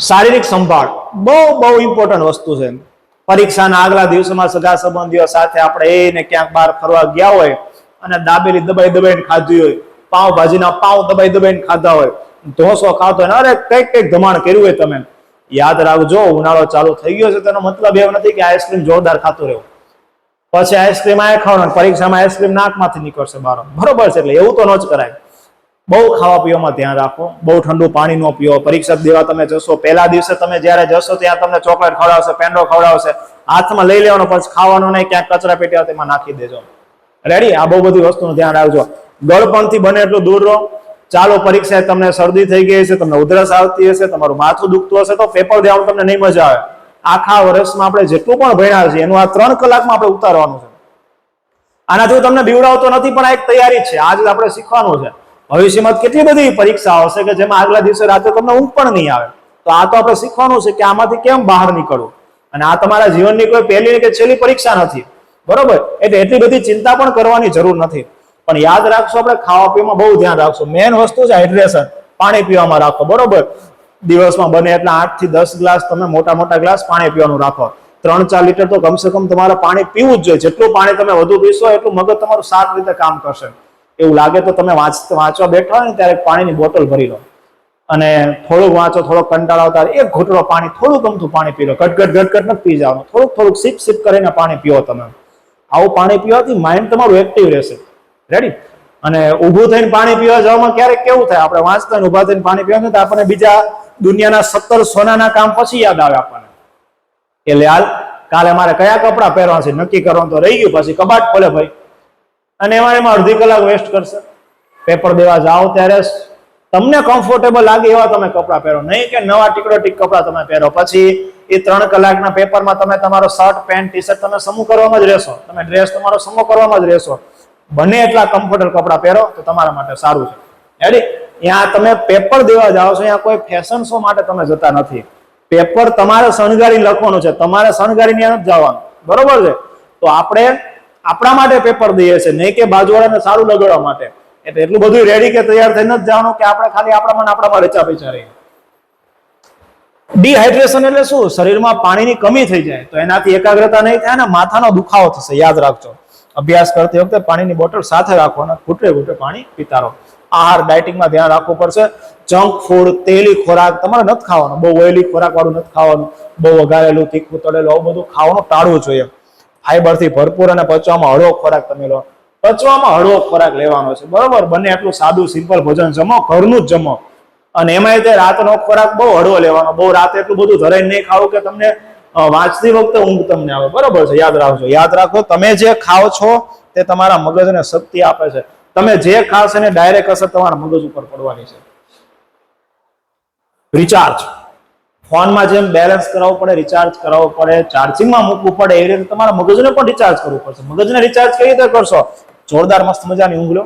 શારીરિક સંભાળ બહુ ઇમ્પોર્ટન્ટ વસ્તુ છે. પરીક્ષાના આગલા દિવસોમાં સગા સંબંધીઓ સાથે આપણે એને ક્યાંક બહાર ફરવા ગયા હોય અને દાબેલી દબાઈને ખાધી હોય, પાવભાજીના પાવ દબાઈને ખાધા હોય, ઢોસો ખાતો હોય, અરે કઈક ધમાણ કર્યું હોય, તમે યાદ રાખજો ઉનાળો ચાલુ થઈ ગયો છે તેનો મતલબ એવો નથી કે આઈસ્ક્રીમ જોરદાર ખાતું રહેવું, પછી આઈસ્ક્રીમ આ ખાવાનું, પરીક્ષામાં આઈસ્ક્રીમ નાકમાંથી નીકળશે બહાર, બરોબર છે? એટલે એવું તો ન જ કરાય. બહુ ખાવા પીવામાં ધ્યાન રાખો, બહુ ઠંડુ પાણી ન પીવો. પરીક્ષા દેવા તમે જશો, પહેલા દિવસે તમે જ્યારે જશો ત્યાં તમને ચોકલેટ ખવડાવશે, પેંડો ખવડાવશે, હાથમાં લઈ લેવાનો, પછી ખાવાનું નહીં, ક્યાંક કચરા પેટી આવે તેમાં નાખી દેજો. રેડી? આ બહુ બધી વસ્તુનું ધ્યાન રાખજો. ગળપણથી બને એટલું દૂર રહો. ચાલો પરીક્ષા તમને શરદી થઈ ગઈ છે, તમને ઉધરસ આવતી હશે, તમારું માથું દુખતું હશે, તો પેપર દેવાનું તમને નહીં મજા આવે. આખા વર્ષમાં આપણે જેટલું પણ ભણ્યા છે એનું આ 3 કલાકમાં આપણે ઉતારવાનું છે. આનાથી તમને બીવડાવતો નથી, પણ આ એક તૈયારી છે, આજ આપણે શીખવાનું છે. ભવિષ્યમાં કેટલી બધી પરીક્ષાઓ હશે કે જેમાં આગલા દિવસે રાતે તમને ઊંઘ પણ નહીં આવે, તો આ તો આપણે શીખવાનું છે કે આમાંથી કેમ બહાર નીકળવું. અને આ તમારા જીવનની કોઈ પહેલી કે છેલ્લી પરીક્ષા નથી, બરોબર? એટલે એટલી બધી ચિંતા પણ કરવાની જરૂર નથી. પણ યાદ રાખશો, આપણે ખાવા પીવામાં બહુ ધ્યાન રાખશું. મેન વસ્તુ છે હાઇડ્રેશન, પાણી પીવામાં રાખો, બરોબર? દિવસમાં બને એટલા 8 થી 10 ગ્લાસ તમે મોટા ગ્લાસ પાણી પીવાનું રાખો. 3-4 લીટર તો કમસે કમ તમારે પાણી પીવું જ જોઈએ. જેટલું પાણી તમે વધુ પીશો એટલું મગજ તમારું સારી રીતે કામ કરશે. એવું લાગે તો તમે વાંચવા બેઠા હોય ને ત્યારે પાણીની બોટલ ભરી લો. અને થોડુંક વાંચો, થોડોક કંટાળો આવતા એક ઘૂંટડો પાણી, થોડુંક અમથું પાણી પી લો, ઘટ નથી પી જવાનું, થોડુંક સિપ કરીને પાણી પીઓ તમે. આવું પાણી પીવાથી માઇન્ડ તમારું એક્ટિવ રહેશે. રેડી? અને ઊભું થઈને પાણી પીવા જવામાં ક્યારેક કેવું થાય, આપણે વાંચતા ને ઊભા થઈને પાણી પીવાનું તો આપણને બીજા દુનિયાના 17 સોનાના કામ પછી યાદ આવે આપણને. એટલે હાલ કાલે મારે કયા કપડાં પહેરવા છે નક્કી કરવાનું તો રહી ગયું, પછી કબાટ ખોલે ભાઈ, અને એમાં અડધી કલાક વેસ્ટ કરશે. પેપર દેવા જાઓ ત્યારે તમને કમ્ફર્ટેબલ લાગે એવા તમે કપડાં પહેરો, નહીં કે નવા ટીક કપડાં તમે પહેરો. પછી એ 3 કલાકના પેપરમાં તમે તમારો શર્ટ, પેન્ટ, ટી શર્ટ તમે સમૂહ કરવામાં જ રહેશો, તમે ડ્રેસ તમારો સમૂહ કરવામાં જ રહેશો. બને એટલા કમ્ફર્ટેબલ કપડાં પહેરો તો તમારા માટે સારું છે. રેડી? ત્યાં તમે પેપર દેવા જાઓ છો, ત્યાં કોઈ ફેશન શો માટે તમે જતા નથી. પેપર તમારે શણગારી લખવાનું છે, તમારે શણગારી ત્યાં નથી જવાનું. બરોબર છે? તો આપણે આપણા માટે પેપર દઈએ છીએ, નહીં કે બાજુવાળાને સારું લગાડવા માટે. એટલે એટલું બધું રેડી કે તૈયાર થઈને જ જવાનું કે આપણે ખાલી આપણામાં રચા પૈસા રહીએ. ડિહાઇડ્રેશન એટલે શું? શરીરમાં પાણીની કમી થઈ જાય તો એનાથી એકાગ્રતા નહીં થાય ને માથાનો દુખાવો થશે. યાદ રાખજો, અભ્યાસ કરતી વખતે પાણીની બોટલ સાથે રાખવાના, ઘૂંટે પાણી પીતા રહો. આહાર ડાયટિંગમાં ધ્યાન રાખવું પડશે. જંક ફૂડ, તેલી ખોરાક તમારે નથી ખાવાનો, બહુ ઓઇલી ખોરાક વાળું નથી ખાવાનું, બહુ વઘારેલું, તીખું, તળેલું આવું બધું ખાવાનું ટાળવું જોઈએ. ફાઈબરથી ભરપૂર અને પચવામાં હળવો ખોરાક તમે લો. પચવામાં હળવો ખોરાક લેવાનો છે. બરોબર? બને એટલું સાદું સિમ્પલ ભોજન જમો, ઘરનું જ જમો. અને એમાં તે રાતનો ખોરાક બહુ હળવો લેવાનો, બહુ રાતે એટલું બધું ધરાઈને નહીં ખાવું કે તમને વાંચતી વખતે ઊંઘ તમને આવે. બરોબર છે? યાદ રાખજો, યાદ રાખો, તમે જે ખાઓ છો તે તમારા મગજને શક્તિ આપે છે. તમે જે ખાશો એને ડાયરેક્ટ અસર તમારા મગજ ઉપર પડવાની છે. રિચાર્જ, ફોનમાં જેમ બેલેન્સ કરાવવું પડે, રિચાર્જ કરાવવું પડે, ચાર્જિંગમાં મૂકવું પડે, એ રીતે તમારા મગજને પણ રિચાર્જ કરવું પડશે. મગજને રિચાર્જ કઈ રીતે કરશો? જોરદાર મસ્ત મજાની ઊંઘ લો.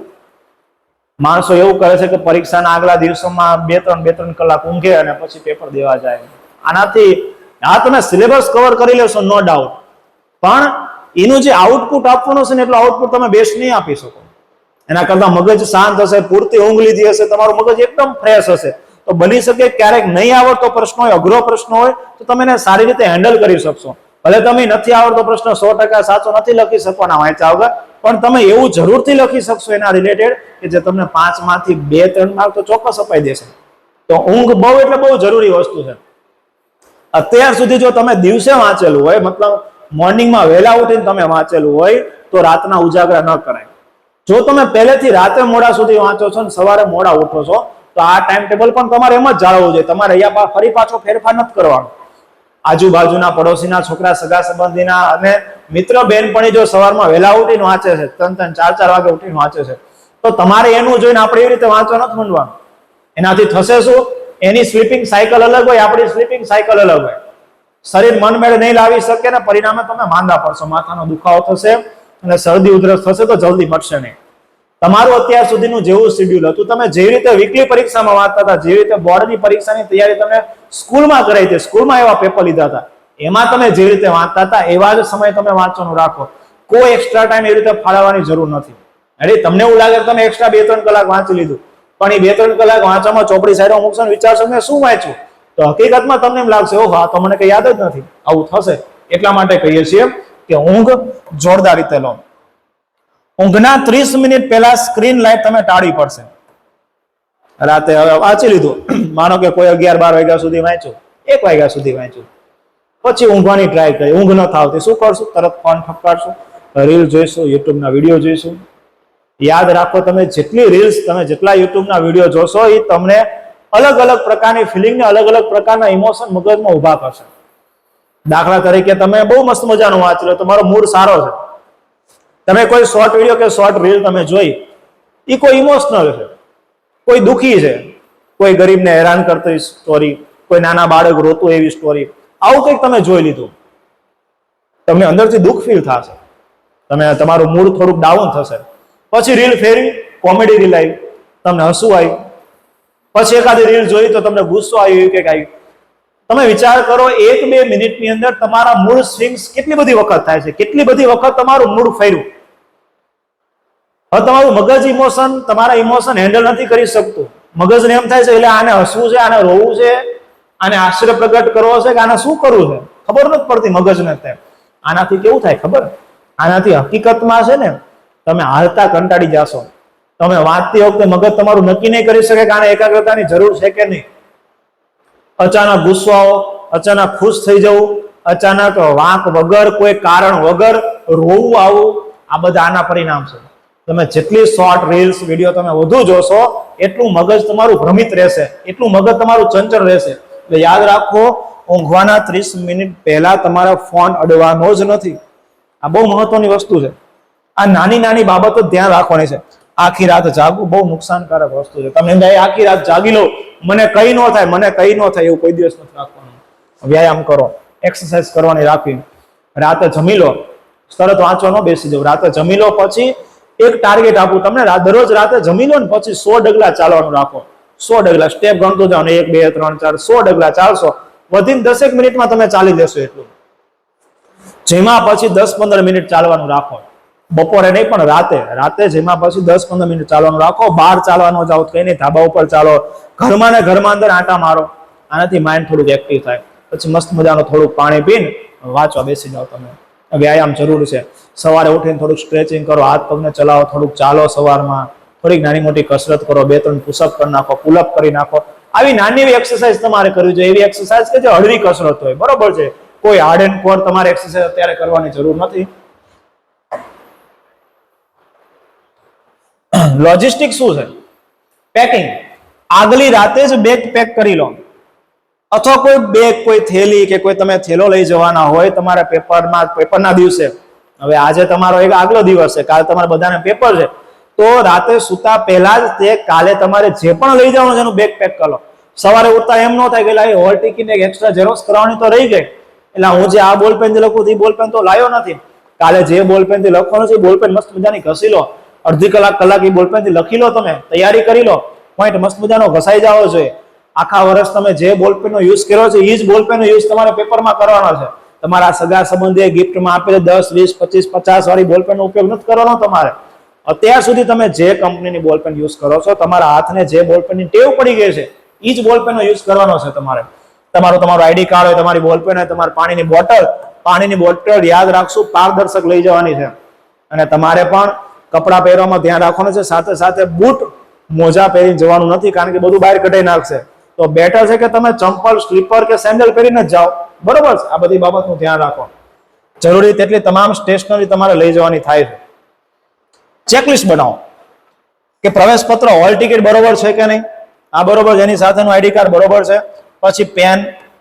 માણસો એવું કરે છે કે પરીક્ષાના આગલા દિવસોમાં 2-3 કલાક ઊંઘે અને પછી પેપર દેવા જાય. આનાથી તમે સિલેબસ કવર કરી લેશો નો ડાઉટ, પણ એનું જે આઉટપુટ આપવાનું છે ને એટલું આઉટપુટ તમે બેસ્ટ નહીં આપી શકો. એના કરતા મગજ શાંત હશે, પૂરતી ઊંઘ લીધી હશે, તમારું મગજ એકદમ ફ્રેશ હશે, તો બની શકે ક્યારેક નહીં આવડતો પ્રશ્ન હોય, અઘરો પ્રશ્ન હોય, તો તમે એને સારી રીતે હેન્ડલ કરી શકશો. ભલે તમે નથી આવડતો પ્રશ્ન 100% સાચો નથી લખી શકવાના વાંચ્યા વગર, પણ તમે એવું જરૂરથી લખી શકશો એના રિલેટેડ કે જે તમને 5 માંથી 2-3 માર્ક તો ચોક્કસ અપાઈ દેશે. તો ઊંઘ બહુ એટલે બહુ જરૂરી વસ્તુ છે. અત્યાર સુધી જો તમે દિવસે વાંચેલું હોય, મતલબ મોર્નિંગમાં વહેલા ઉઠીને તમે વાંચેલું હોય, તો રાતના ઉજાગરા ન કરાય. જો તમે પહેલેથી રાતે મોડા સુધી વાંચો છો અને સવારે મોડા ઉઠો છો, તો આ ટાઈમ ટેબલ પણ તમારે એમ જ જાળવવું જોઈએ. તમારે અહીંયા ફરી પાછો ફેરફાર નથી કરવાનો. આજુબાજુના પડોશીના છોકરા, સગા સંબંધીના અને મિત્ર બેનપણી જો સવારમાં વહેલા ઉઠીને વાંચે છે, 3-3, 4-4 વાગે ઉઠીને વાંચે છે, તો તમારે એનું જોઈને આપણે એવી રીતે વાંચવા નથી માંડવાનું. એનાથી થશે શું? એની સ્લીપિંગ સાયકલ અલગ હોય, આપણી સ્લીપિંગ સાયકલ અલગ હોય. શરીર મન મેળે નહીં લાવી શકે ને પરિણામે તમે માંદા પડશો, માથાનો દુખાવો થશે અને શરદી ઉધરસ થશે તો જલ્દી મટશે નહીં. તમારું અત્યાર સુધીનું જેવું શેડ્યુલ હતું, તમે જે રીતે વીકલી પરીક્ષામાં વાંચતા હતા, જે રીતે બોર્ડની પરીક્ષાની તૈયારી તમે સ્કૂલમાં કરાઈ હતી, સ્કૂલમાં એવા પેપર લીધા હતા, એમાં તમે જે રીતે વાંચતા હતા એવા જ સમય તમે વાંચવાનું રાખો. કોઈ એક્સ્ટ્રા ટાઈમ એવી રીતે ફાળવવાની જરૂર નથી. અરે તમને એવું લાગે કે તમે એક્સ્ટ્રા 2-3 કલાક વાંચી લીધું, પણ એ 2-3 કલાક વાંચવામાં ચોપડી સાઈડમાં મૂકશો ને વિચારશો મેં શું વાંચ્યું, તો હકીકતમાં તમને એમ લાગશે ઓહો આ તો મને કઈ યાદ જ નથી. આવું થશે. એટલા માટે કહીએ છીએ કે ઊંઘ જોરદાર રીતે લો. ઊંઘના 30 મિનિટ પહેલા સ્ક્રીન લાઈટ તમે ટાળવી પડશે. રાતે હવે વાંચી લીધું, માનો કે કોઈ 11-12 વાગ્યા સુધી વાંચ્યું, 1 વાગ્યા સુધી વાંચ્યું, પછી ઊંઘવાની ટ્રાય કરી, ઊંઘ ન આવતી, શું કરશું? તરત ફોન ઠપકારશું, રીલ જોઈશું, યુટ્યુબના વિડીયો જોઈશું. યાદ રાખો, તમે જેટલી રીલ્સ, તમે જેટલા યુટ્યુબના વિડીયો જોશો એ તમને અલગ અલગ પ્રકારની ફિલિંગને, અલગ અલગ પ્રકારના ઇમોશન મગજમાં ઉભા કરશે. દાખલા તરીકે તમે બહુ મસ્ત મજાનું વાંચી લો, તમારો મૂડ સારો છે, તમે કોઈ શોર્ટ વિડીયો કે શોર્ટ રીલ તમે જોઈ, એ કોઈ ઇમોશનલ છે, કોઈ દુખી છે, કોઈ ગરીબને હેરાન કરતી સ્ટોરી, કોઈ નાના બાળક રોતું એવી સ્ટોરી, આવું કંઈક તમે જોઈ લીધું, તમને અંદરથી દુઃખ ફીલ થશે, તમારું મૂડ થોડુંક ડાઉન થશે. પછી રીલ ફેરવી, કોમેડી રીલ આવી, તમને હસવું આવ્યું, પછી એકાદી રીલ જોઈ તો તમને ગુસ્સો આવ્યો કે કાંઈ. તમે વિચાર કરો 1-2 મિનિટની અંદર તમારા મૂડ સ્વિંગ્સ કેટલી બધી વખત થાય છે, કેટલી બધી વખત તમારું મૂડ ફેર્યું. હવે તમારું મગજ તમારા ઇમોશન હેન્ડલ નથી કરી શકતું. મગજને એમ થાય છે એટલે આને હસવું છે, આને રોવું છે, આને આશ્ચર્ય પ્રગટ કરવો છે કે આને શું કરવું છે, ખબર નથી પડતી મગજને. આનાથી કેવું થાય ખબર? આનાથી હકીકતમાં છે ને તમે હાલતા કંટાળી જશો, તમે વાંચતી વખતે મગજ તમારું નક્કી નહીં કરી શકે કે આને એકાગ્રતાની જરૂર છે કે નહીં. અચાનક ગુસ્સો આવો, અચાનક ખુશ થઈ જવું, અચાનક વાંક વગર કોઈ કારણ વગર રોવું આવું, આ બધા આના પરિણામ છે. તમે જેટલી શોર્ટ રીલ્સ વિડીયો તમે વધુ જોશો એટલું મગજ તમારું ભ્રમિત રહેશે, એટલું મગજ તમારું ચંચળ રહેશે. એટલે યાદ રાખો, ઊંઘવાના 30 મિનિટ પહેલા તમારા ફોન અડવાનો જ નથી. આ બહુ મહત્વની વસ્તુ છે. આ નાની નાની બાબતો ધ્યાન રાખવાની છે. આખી રાત જાગવું બહુ નુકસાનકારક વસ્તુ છે. તમે આખી રાત જાગી લો, મને કઈ ન થાય, મને કઈ ન થાય એવું કોઈ દિવસ નથી રાખવાનું. વ્યાયામ કરો, એક્સરસાઇઝ કરવાની રાખવી. રાતે જમી લો, તરત વાંચવા ન બેસી જવું. રાતે જમી લો પછી એક ટાર્ગેટ આપું તમને, દરરોજ રાતે જમી લો ને પછી 100 ડગલા ચાલવાનું રાખો. 100 ડગલા સ્ટેપ ગણતો જાઓ ને 1 2 3 4 100 ડગલા ચાલશો, વધીને 10 મિનિટમાં તમે ચાલી લેશો એટલું. જેમાં પછી 10-15 મિનિટ ચાલવાનું રાખો. બપોરે નહીં પણ રાતે જેમાં પછી 10-15 મિનિટ ચાલવાનું રાખો. બહાર ચાલવાનો જાઓ કઈ નહીં, ધાબા ઉપર ચાલો, ઘરમાં ને ઘરમાં અંદર આંટા મારો. આનાથી માઇન્ડ થોડુંક એક્ટિવ થાય. પછી મસ્ત મજાનું થોડુંક પાણી પીને વાંચવા બેસી જાઓ. તમે વ્યાયામ જરૂર છે. સવારે ઉઠીને થોડુંક સ્ટ્રેચિંગ કરો, હાથ પગને ચલાવો, થોડુંક ચાલો સવારમાં, થોડીક નાની મોટી કસરત કરો, 2-3 પુશઅપ કરી નાખો, પુલઅપ કરી નાખો. આવી નાની એવી એક્સરસાઇઝ તમારે કરવી જોઈએ. એવી એક્સરસાઇઝ કે જે હળવી કસરત હોય, બરોબર છે. કોઈ હાર્ડ એન્ડ કોર તમારે એક્સરસાઇઝ અત્યારે કરવાની જરૂર નથી. લોજિસ્ટિક શું છે? પેકિંગ. આગલી રાતે જ બેગ પેક કરી લો, અથવા કોઈ બેગ, કોઈ થેલી કે કોઈ તમે થેલો લઈ જવાના હોય તમારા પેપરના દિવસે. હવે આજે તમારો એક આગલો દિવસ છે, કાલે તમારે બધાને પેપર છે, તો રાતે સુતા પહેલા જ તે કાલે તમારે જે પણ લઈ જવાનું છે એનું બેગ પેક કરો. સવારે ઉઠતા એમ ન થાય કે લાય હોલ ટિકિટ એક એક્સ્ટ્રા ઝેરોક્સ કરાવવાની તો રહી ગઈ, એટલે હું જે આ બોલપેન થી લખું એ બોલપેન તો લાયો નથી. કાલે જે બોલપેન થી લખવાનું છે એ બોલપેન મસ્ત મજાની ઘસી લો, અડધી કલાક એ બોલપેન થી લખી લો, તમે તૈયારી કરી લો, પોઈન્ટ મસ્ત મજાનો ઘસાઈ જવો જોઈએ. આખા વર્ષ તમે જે બોલપેનનો યુઝ કર્યો છે એ જ બોલપેનનો યુઝ તમારે પેપરમાં કરવાનો છે. તમારા સગા સંબંધીએ ગિફ્ટમાં આપેલી 10 20 25 50 વાળી બોલપેનનો ઉપયોગ નથી કરવાનો તમારે. અત્યાર સુધી તમે જે કંપનીની બોલપેન યુઝ કરો છો, તમારા હાથને જે બોલપેનની ટેવ પડી ગઈ છે એ જ બોલપેનનો યુઝ કરવાનો છે તમારે. તમારું આઈડી કાર્ડ હોય, તમારી બોલપેન હોય, તમારી પાણીની બોટલ યાદ રાખશું પારદર્શક લઈ જવાની છે. અને તમારે પણ કપડાં પહેરવામાં ધ્યાન રાખવાનું છે. સાથે સાથે બૂટ મોજા પહેરીને જવાનું નથી, કારણ કે બધું બહાર કઢાઈ નાખશે. તો બેટર છે કે તમે ચંપલ, સ્લીપર કે સેન્ડલ પહેરીને જ જાઓ, બરોબર છે. આ બધી બાબતનું ધ્યાન રાખો. જરૂરી તેટલી તમામ સ્ટેશનરી તમારે લઈ જવાની થાય છે. ચેકલિસ્ટ બનાવો કે પ્રવેશ પત્ર, હોલ ટિકિટ બરોબર છે કે નહીં, આ બરોબર છે, એની સાથેનું આઈડી કાર્ડ બરોબર છે. પછી પેન,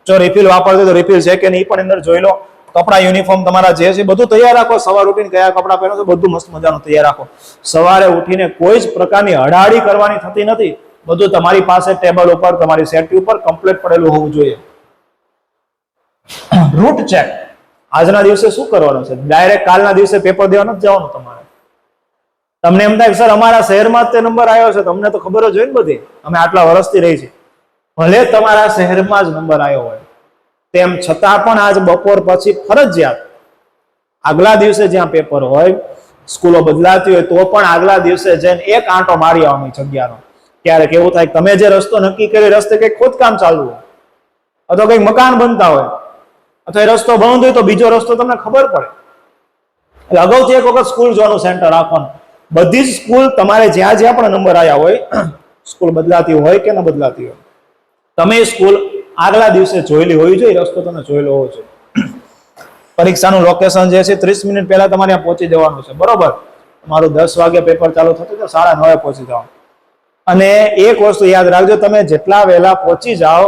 જો રિફિલ વાપરતો તો રિફિલ છે કે નહીં એ પણ અંદર જોઈ લો. કપડા, યુનિફોર્મ તમારા જે છે બધું તૈયાર રાખો. સવારે ઉઠીને કયા કપડા પહેરો છો બધું મસ્ત મજાનું તૈયાર રાખો. સવારે ઉઠીને કોઈ જ પ્રકારની હડાહડી કરવાની થતી નથી. બધું તમારી પાસે ટેબલ ઉપર, તમારી સેટી ઉપર કમ્પ્લીટ પડેલું હોવું જોઈએ. Route check. આજના દિવસે શું કરવાનું છે? ડાયરેક્ટ કાલના દિવસે પેપર દેવા નથી જવાનું તમારે. તમને એમ થાય સર અમારા શહેરમાં જ તે નંબર આવ્યો છે, તમને તો ખબર જ હોય ને બધી, અમે આટલા વર્ષથી રહી છીએ. ભલે તમારા શહેરમાં જ નંબર આવ્યો હોય, તેમ છતાં પણ આજ બપોર પછી ફરજિયાત આગલા દિવસે જ્યાં પેપર હોય, સ્કૂલો બદલાતી હોય તો પણ આગલા દિવસે જઈને એક આંટો મારી આવવાની જગ્યાનો. ક્યારેક એવું થાય તમે જે રસ્તો નક્કી કરી રસ્તે કંઈક ખોદકામ ચાલુ હોય, અથવા કંઈક મકાન બનતા હોય, અથવા એ રસ્તો બંધ હોય તો બીજો રસ્તો તમને ખબર પડે. એટલે અગાઉથી એક વખત સ્કૂલ જવાનું સેન્ટર રાખવાનું. બધી જ સ્કૂલ તમારે જ્યાં જ્યાં પણ નંબર આવ્યા હોય, સ્કૂલ બદલાતી હોય કે ન બદલાતી હોય, તમે સ્કૂલ આગલા દિવસે જોયેલી હોવી જોઈએ, રસ્તો તમે જોયેલો હોવો જોઈએ. પરીક્ષાનું લોકેશન જે છે 30 મિનિટ પહેલા તમારે ત્યાં પહોંચી જવાનું છે, બરોબર. તમારું 10 વાગે પેપર ચાલુ થતું તો 9:30 પહોંચી જાઓ. અને એક વસ્તુ યાદ રાખજો, તમે જેટલા વહેલા પહોંચી જાઓ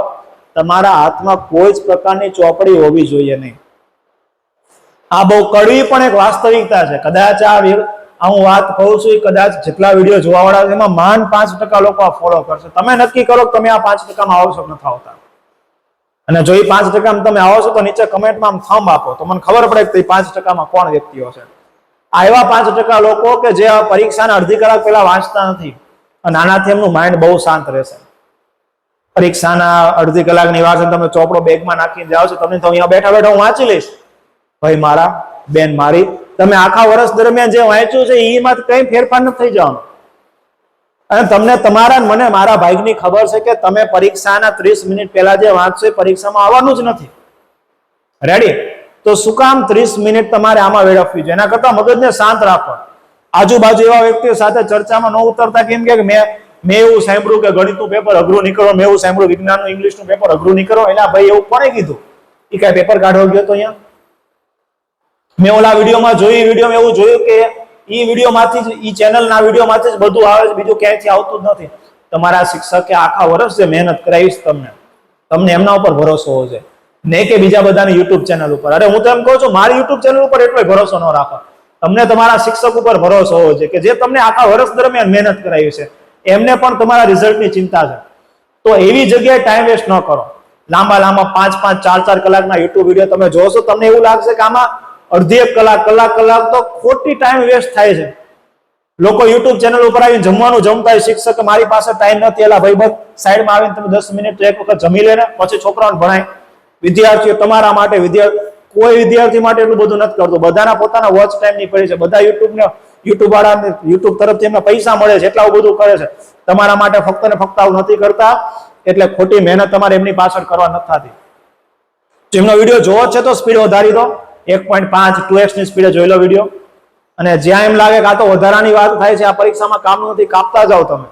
તમારા હાથમાં કોઈ જ પ્રકારની ચોપડી હોવી જોઈએ નહીં. આ બહુ કડવી પણ એક વાસ્તવિકતા છે. કદાચ હું વાત કહું છું, કદાચ જેટલા વિડીયો જોવા વાળા છે એમાં માન 5% લોકો આ ફોલો કરશે. તમે નક્કી કરો કે તમે આ 5%માં આવશો કે નથી આવતા. અને જો એ 5%માં તમે આવો છો તો નીચે કમેન્ટમાં આમ થંબ આપો તો મને ખબર પડે કે 5%માં કોણ વ્યક્તિઓ છે. આ એવા 5% લોકો કે જે પરીક્ષાના અડધી કલાક પહેલા વાંચતા નથી, અને આનાથી એમનું માઇન્ડ બહુ શાંત રહેશે. પરીક્ષાના અડધી કલાકની વાર છે, તમે ચોપડો બેગમાં નાખીને જાઓ છો, તમને તો અહીંયા બેઠા બેઠા હું વાંચી લઈશ. ભાઈ મારા, બેન મારી, તમે આખા વર્ષ દરમિયાન જે વાંચ્યું છે એમાં કઈ ફેરફાર નથી થઈ જવાનું. અને તમને તમારા, મને મારા ભાઈની ખબર છે કે તમે પરીક્ષાના 30 મિનિટ પહેલા જે વાંચશો એ પરીક્ષામાં આવવાનું જ નથી. રેડી? તો શું કામ 30 મિનિટ તમારે આમાં વેડફવી જોઈએ? એના કરતા મગજને શાંત રાખો. આજુબાજુ એવા વ્યક્તિઓ સાથે ચર્ચામાં ન ઉતરતા. કેમ કે મેં એવું સાંભળ્યું કે ગણિતનું પેપર અઘરું નીકળો, મેં એવું સાંભળ્યું વિજ્ઞાનનું ઇંગ્લિશનું પેપર અઘરું નીકળો. એના ભાઈ એવું કોણે કીધું? એ કઈ પેપર કાઢવા ગયો તો અહીંયા? મેં ઓલા વિડીયોમાં એવું જોયું કે ઈ વિડીયોમાંથી જ, ઈ ચેનલના વિડીયોમાંથી જ બધું આવે છે, બીજું ક્યાંયથી આવતું જ નથી. તમારા શિક્ષકે આખા વર્ષ જે મહેનત કરાવીશ તમને એમના ઉપર ભરોસો હોવો જોઈએ, ને કે બીજા બધાની યુટ્યુબ ચેનલ ઉપર. અરે હું તો એમ કહું છું, મારી યુટ્યુબ ચેનલ ઉપર એટલો ભરોસો ન રાખો. તમને તમારા શિક્ષક ઉપર ભરોસો હોવો જોઈએ કે જે તમને આખા વર્ષ દરમિયાન મહેનત કરાવી છે, એમને પણ તમારા રિઝલ્ટની ચિંતા છે. તો એવી જગ્યાએ ટાઈમ વેસ્ટ ન કરો. લાંબા 5-4 કલાકના યુટ્યુબ વિડીયો તમે જોશો, તમને એવું લાગશે કે આમાં અડધી 1 કલાક તો ખોટી ટાઈમ વેસ્ટ થાય છે. લોકો યુટ્યુબ ચેનલ ઉપર આવીને જમવાનું જમતા હોય, શિક્ષક મારી પાસે ટાઈમ નથી, એલા ભાઈ બસ સાઈડમાં આવીને તમે 10 મિનિટ એક વખત જમી લે ને પછી છોકરાઓને ભણાય. વિદ્યાર્થીઓ તમારા માટે, કોઈ વિદ્યાર્થી માટે એટલું બધું નથી કરતું. બધાના પોતાના વોચ ટાઈમ ની પડી છે. બધા યુટ્યુબ વાળાને યુટ્યુબ તરફથી એમને પૈસા મળે છે, એટલા બધું કરે છે. તમારા માટે ફક્ત ને ફક્ત આવું નથી કરતા. એટલે ખોટી મહેનત તમારે એમની પાછળ કરવા નથી થતી. જેમનો વિડીયો જોવો છે તો સ્પીડ વધારી દો, 1.5 2x ની સ્પીડે જોઈ લો વિડીયો. અને જ્યાં એમ લાગે કે આ તો વધારાની વાત થાય છે, આ પરીક્ષામાં કામનું નથી, કાપતા જાઓ તમે.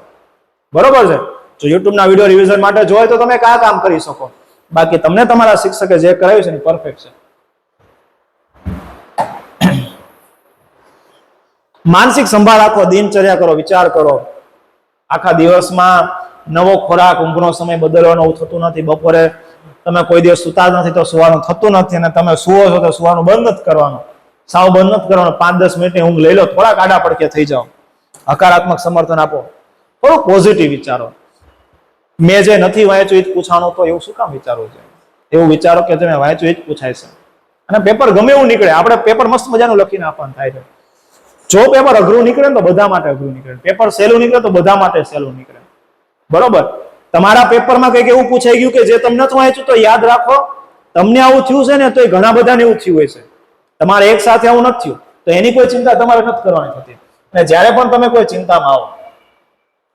બરોબર છે? જો યુટ્યુબના વિડીયો રિવિઝન માટે જોય તો તમે કયા કામ કરી શકો. બાકી તમને તમારા શિક્ષકે જે કરાવ્યું છે એ પરફેક્ટ છે. માનસિક સંભાળ રાખો, દિનચર્યા કરો, વિચાર કરો. આખા દિવસમાં નવો ખોરાક, ઊંઘનો સમય બદલવાનો થતું નથી. બપોરે તમે કોઈ દિવસ સુતા નથી તો સુવાનું થતું નથી, અને તમે સુવો છો તો સુવાનું બંધ નથી કરવાનું. સાવ બંધ નથી કરવાનું. 5-10 મિનિટની ઊંઘ લઈ લો, થોડાક આડા પડકે થઈ જાઓ. હકારાત્મક સમર્થન આપો, થોડું પોઝિટિવ વિચારો. મેં જે નથી વાંચ્યું એ જ પૂછવાનું, તો એવું શું કામ વિચારવું છે? એવું વિચારો કે તમે વાંચ્યું એ જ પૂછાય છે. અને પેપર ગમે એવું નીકળે, આપણે પેપર મસ્ત મજાનું લખીને આપવાનું થાય છે. જો પેપર અઘરું નીકળે તો બધા માટે અઘરું નીકળે, પેપર સહેલું નીકળે તો બધા માટે સહેલું નીકળે. બરોબર? તમારા પેપરમાં કંઈક એવું પૂછાઈ ગયું કે જે તમને નથી વાંચ્યું, તો યાદ રાખો, તમને આવું થયું છે ને તો એ ઘણા બધાને એવું થયું હોય છે. તમારે એક સાથે આવું નથી થયું, તો એની કોઈ ચિંતા તમારે નથી કરવાની થતી. અને જ્યારે પણ તમે કોઈ ચિંતામાં આવો,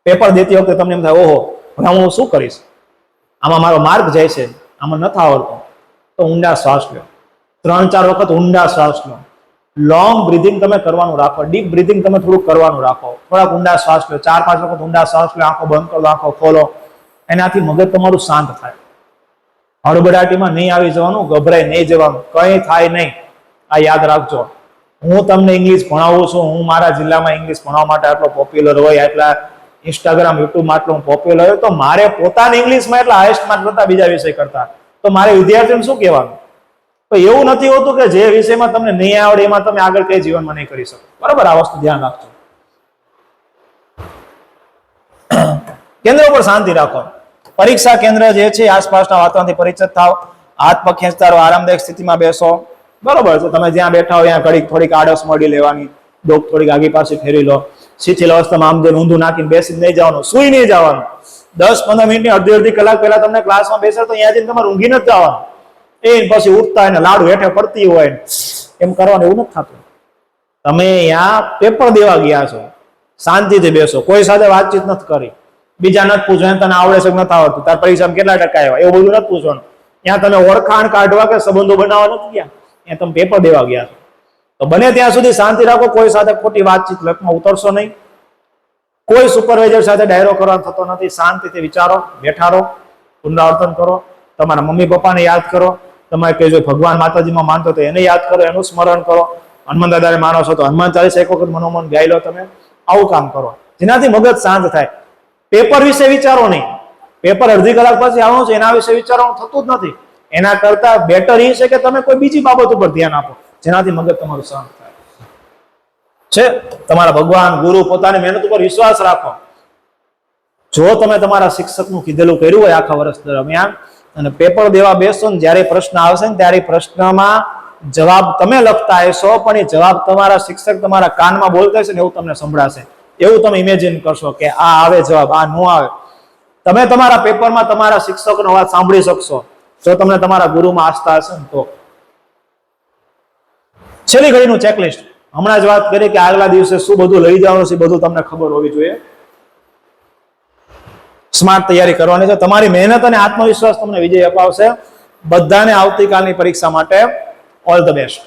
પેપર દેતી વખતે તમને એમ થાય, ઓહો હવે હું શું કરીશ, આમાં મારો માર્ક જાય છે, આમાં નથી આવડતું, તો ઊંડા શ્વાસ લો. 3-4 વખત ઊંડા શ્વાસ લો. લોંગ બ્રીથિંગ તમે કરવાનું રાખો, ડીપ બ્રીથિંગ તમે થોડુંક કરવાનું રાખો. થોડાક ઊંડા શ્વાસ લો, 4-5 વખત ઊંડા શ્વાસ લો, આંખો બંધ કરો, આંખો ખોલો. એનાથી મગજ તમારું શાંત થાય. હળબડાટીમાં નહીં આવી જવાનું, ગભરાઈ નહીં જવાનું, કંઈ થાય નહીં. આ યાદ રાખજો. હું તમને ઇંગ્લિશ ભણાવું છું, હું મારા જિલ્લામાં ઇંગ્લિશ ભણાવવા માટે આટલો પોપ્યુલર હોય, એટલા ઇન્સ્ટાગ્રામ યુટ્યુબમાં આટલો પોપ્યુલર હોય, તો મારે પોતાની ઇંગ્લિશમાં એટલા હાઈએસ્ટ માર્ક કરતા બીજા વિષય કરતા, તો મારે વિદ્યાર્થીઓને શું કહેવાનું? તો એવું નથી હોતું કે જે વિષયમાં તમને નહીં આવડે એમાં તમે આગળ કઈ જીવનમાં નહીં કરી શકો. બરાબર? આ વસ્તુ ધ્યાન રાખજો. કેન્દ્ર ઉપર શાંતિ રાખો. પરીક્ષા કેન્દ્ર જે છે આસપાસના વાતાવરણથી પરિચિત થાવ. હાથ પગ ખેંચતા રહો, આરામદાયક સ્થિતિમાં બેસો. બરોબર છે? તમે જ્યાં બેઠા હો ત્યાં ઘડીક થોડીક આડસ મળી લેવાની, ડોક થોડીક આગી પાછી ફેરી લો. શિથિલ અવસ્થામાં આમ જેમ ઊંધું નાખીને બેસી નહીં જવાનું, સુઈ નહીં જવાનું. 10-15 મિનિટની અડધી કલાક પહેલા તમને ક્લાસમાં બેસે તો અહીંયા જઈને તમારે ઊંઘી નથી જવાનું. એ પછી ઉઠતા હોય ને લાડુ હેઠે પડતી હોય એમ કરવાનું, એવું નથી થતું. તમે અહીંયા પેપર દેવા ગયા છો, શાંતિથી બેસો, કોઈ સાથે વાતચીત નથી કરી, બીજા નથી પૂછવાનું તને આવડે છે કે નથી આવડતું, તાર પરીક્ષામાં કેટલા ટકા આવ્યા, એવું બધું નથી પૂછવાનું. ત્યાં તમે ઓળખાણ કાઢવા કે સંબંધો બનાવવા નથી ગયા, ત્યાં તમે પેપર દેવા ગયા છો. તો બને ત્યાં સુધી શાંતિ રાખો, કોઈ સાથે ખોટી વાતચીત લટમાં ઉતરશો નહીં. કોઈ સુપરવાઇઝર સાથે ડાયરો કરવાનો થતો નથી. શાંતિથી વિચારો, બેઠા રહો, પુનરાવર્તન કરો, તમારા મમ્મી પપ્પાને યાદ કરો, તમારે કઈ જો ભગવાન માતાજીમાં માનતો તો એને યાદ કરો, એનું સ્મરણ કરો. હનુમાન દાદાને માનો છો તો હનુમાન ચાલીસા એક વખત મનોમન ગાઈ લો. તમે આવું કામ કરો જેનાથી મગજ શાંત થાય. પેપર વિશે વિચારો નહીં. પેપર અડધી કલાક પછી આવવાનું છે, એના વિશે વિચારવાનું થતું જ નથી. એના કરતા બેટર એ છે કે તમે કોઈ બીજી બાબત ઉપર ધ્યાન આપો, જેનાથી મગજ તમારું શાંત થાય છે. તમારા ભગવાન, ગુરુ, પોતાની મહેનત ઉપર વિશ્વાસ રાખો. જો તમે તમારા શિક્ષકનું કીધેલું કર્યું હોય આખા વર્ષ દરમિયાન અને પેપર દેવા બેસો ને જ્યારે પ્રશ્ન આવશે ને ત્યારે પ્રશ્નમાં જવાબ તમે લખતા હશો, પણ એ જવાબ તમારા શિક્ષક તમારા કાનમાં બોલતા હશે ને એવું તમને સંભળાશે. એવું તમે ઇમેજિન કરશો કે આ આવે જવાબ, આ નો આવે. તમે તમારા પેપરમાં તમારા શિક્ષકનો અવાજ સાંભળી શકશો જો તમને તમારા ગુરુમાં આસ્થા હશે ને તો. છેલ્લી ઘડીનું ચેકલિસ્ટ હમણાં જ વાત કરી કે આગલા દિવસે શું બધું લઈ જવાનું છે, બધું તમને ખબર હોવી જોઈએ. સ્માર્ટ તૈયારી કરવાની છે. તમારી મહેનત અને આત્મવિશ્વાસ તમને વિજય અપાવશે. બધાને આવતીકાલની પરીક્ષા માટે ઓલ ધ બેસ્ટ.